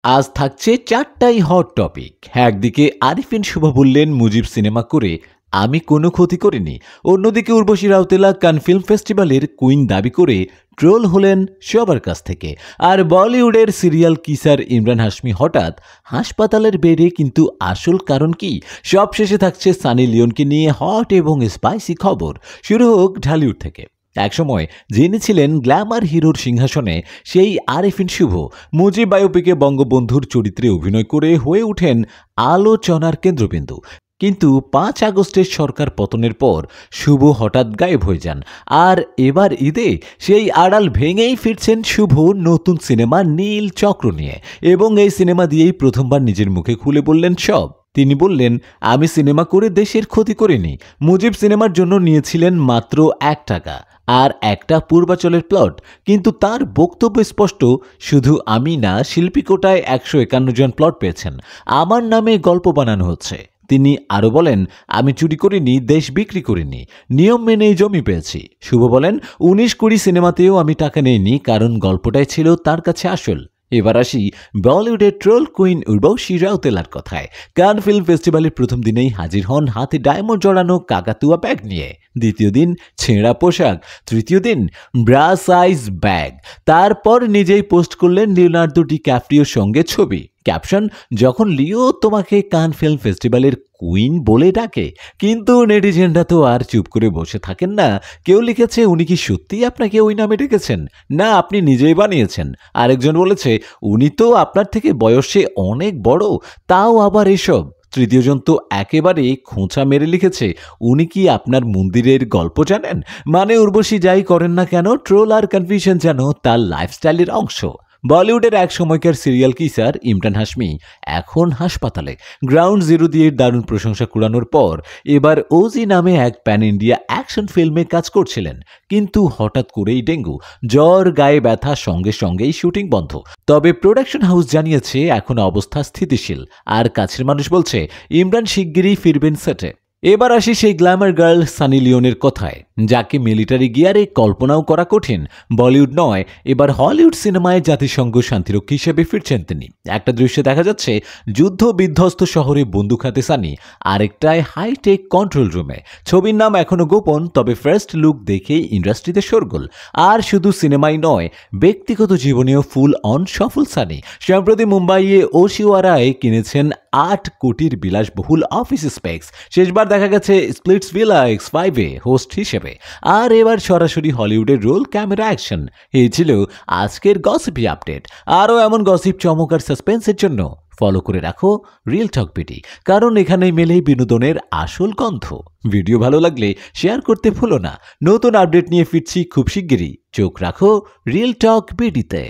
আজ থাকছে চারটাই hot topic. একদিকে আরিফিন শুভ বললেন মুজিব সিনেমা করে আমি কোনো ক্ষতি করিনি। অন্যদিকে উর্বশী রাউতেলা কান ফিল্ম ফেস্টিভ্যালের কুইন দাবি করে ট্রোল হলেন সবার কাছ থেকে। আর বলিউডের সিরিয়াল কিসার ইমরান হাশমি হঠাৎ হাসপাতালের বেডে, কিন্তু আসল কারণ কি? সব শেষে থাকছে সানি লিওনকে নিয়ে হট এবং স্পাইসি খবর। শুরু হোক ঢালিউড থেকে। একসময় যিনি ছিলেন গ্ল্যামার হিরোর সিংহাসনে, সেই আরিফিন শুভ মুজিব বায়োপিকে বঙ্গবন্ধুর চরিত্রে অভিনয় করে হয়ে ওঠেন আলোচনার কেন্দ্রবিন্দু। কিন্তু 5 আগস্টের সরকার পতনের পর শুভ হঠাৎ গায়েব হয়ে যান। আর এবার ঈদে সেই আড়াল ভেঙেই ফিরছেন শুভ নতুন সিনেমা নীল চক্র নিয়ে, এবং এই সিনেমা দিয়েই প্রথমবার নিজের মুখে খুলে বললেন সব। তিনি বললেন, আমি সিনেমা করে দেশের ক্ষতি করিনি। মুজিব সিনেমার জন্য নিয়েছিলেন মাত্র 1 টাকা আর একটা পূর্বাচলের প্লট। কিন্তু তার বক্তব্য স্পষ্ট, শুধু আমি না, শিল্পী কোটায় 151 জন প্লট পেয়েছেন। আমার নামে গল্প বানানো হচ্ছে। তিনি আরও বলেন, আমি চুরি করিনি, দেশ বিক্রি করিনি, নিয়ম মেনেই জমি পেয়েছি। শুভ বলেন, 19-20 সিনেমাতেও আমি টাকা নেইনি, কারণ গল্পটাই ছিল তার কাছে আসল। এবার আসি বলিউডের ট্রোল কুইন উর্বশী রাউতেলার কথায়। কান ফিল্ম ফেস্টিভ্যালের প্রথম দিনেই হাজির হন হাতে ডায়মন্ড জড়ানো কাকাতুয়া ব্যাগ নিয়ে। দ্বিতীয় দিন ছেঁড়া পোশাক, তৃতীয় দিন ব্রা সাইজ ব্যাগ। তারপর নিজেই পোস্ট করলেন লিওনার্দো ডিক্যাপ্রিওর সঙ্গে ছবি। ক্যাপশন, যখন লিও তোমাকে কান ফিল্ম ফেস্টিভ্যালের কুইন বলে ডাকে। কিন্তু নেটিজেনরা তো আর চুপ করে বসে থাকেন না। কেউ লিখেছে, উনি কি সত্যিই আপনাকে ওই নামে ডেকেছেন, না আপনি নিজেই বানিয়েছেন? আরেকজন বলেছে, উনি তো আপনার থেকে বয়সে অনেক বড়, তাও আবার এসব। তৃতীয়জন তো একেবারে খোঁচা মেরে লিখেছে, উনি কি আপনার মন্দিরের গল্প জানেন? মানে উর্বশী যাই করেন না কেন, ট্রোল আর কনফিউশন যেন তার লাইফস্টাইলের অংশ। বলিউডের এক সময়কার সিরিয়াল কিসার ইমরান হাশমি এখন হাসপাতালে। গ্রাউন্ড জিরো দিয়ে দারুণ প্রশংসা কুড়ানোর পর এবার ওজি নামে এক প্যান ইন্ডিয়া অ্যাকশন ফিল্মে কাজ করছিলেন। কিন্তু হঠাৎ করেই ডেঙ্গু জ্বর, গায়ে ব্যথা, সঙ্গে সঙ্গেই শুটিং বন্ধ। তবে প্রোডাকশন হাউস জানিয়েছে এখন অবস্থা স্থিতিশীল। আর কাছের মানুষ বলছে, ইমরান শিগগিরই ফিরবেন সেটে। এবার আসি সেই গ্ল্যামার গার্ল সানি লিওনের কথায়, যাকে মিলিটারি গিয়ারে কল্পনাও করা কঠিন। বলিউড নয়, এবার হলিউড সিনেমায় জাতিসংঘ শান্তিরক্ষী হিসেবে ফিরছেন তিনি। একটা দৃশ্যে দেখা যাচ্ছে যুদ্ধ বিধ্বস্ত শহরে বন্দুক হাতে সানি, আরেকটায় হাইটেক কন্ট্রোল রুমে। ছবির নাম এখনো গোপন, তবে ফার্স্ট লুক দেখেই ইন্ডাস্ট্রিতে শোরগোল। আর শুধু সিনেমাই নয়, ব্যক্তিগত জীবনেও ফুল অন সফল সানি। সম্প্রতি মুম্বাইয়ে ওশিওয়ারায় কিনেছেন 8 কোটির বিলাসবহুল অফিস স্পেস। শেষবার দেখা গেছে স্প্লিটসভিলা X5-এ হোস্ট হিসেবে। আর এবার সরাসরি হলিউডের রোল, ক্যামেরা, অ্যাকশন। এই ছিল আজকের গসিপি আপডেট। আরও এমন গসিপ, চমক আর সাসপেন্সের জন্য ফলো করে রাখো রিয়েল টক বিডি, কারণ এখানেই মেলে বিনোদনের আসল গন্ধ। ভিডিও ভালো লাগলে শেয়ার করতে ভুলো না। নতুন আপডেট নিয়ে ফিরছি খুব শিগগিরই। চোখ রাখো রিয়েল টক বিডিতে।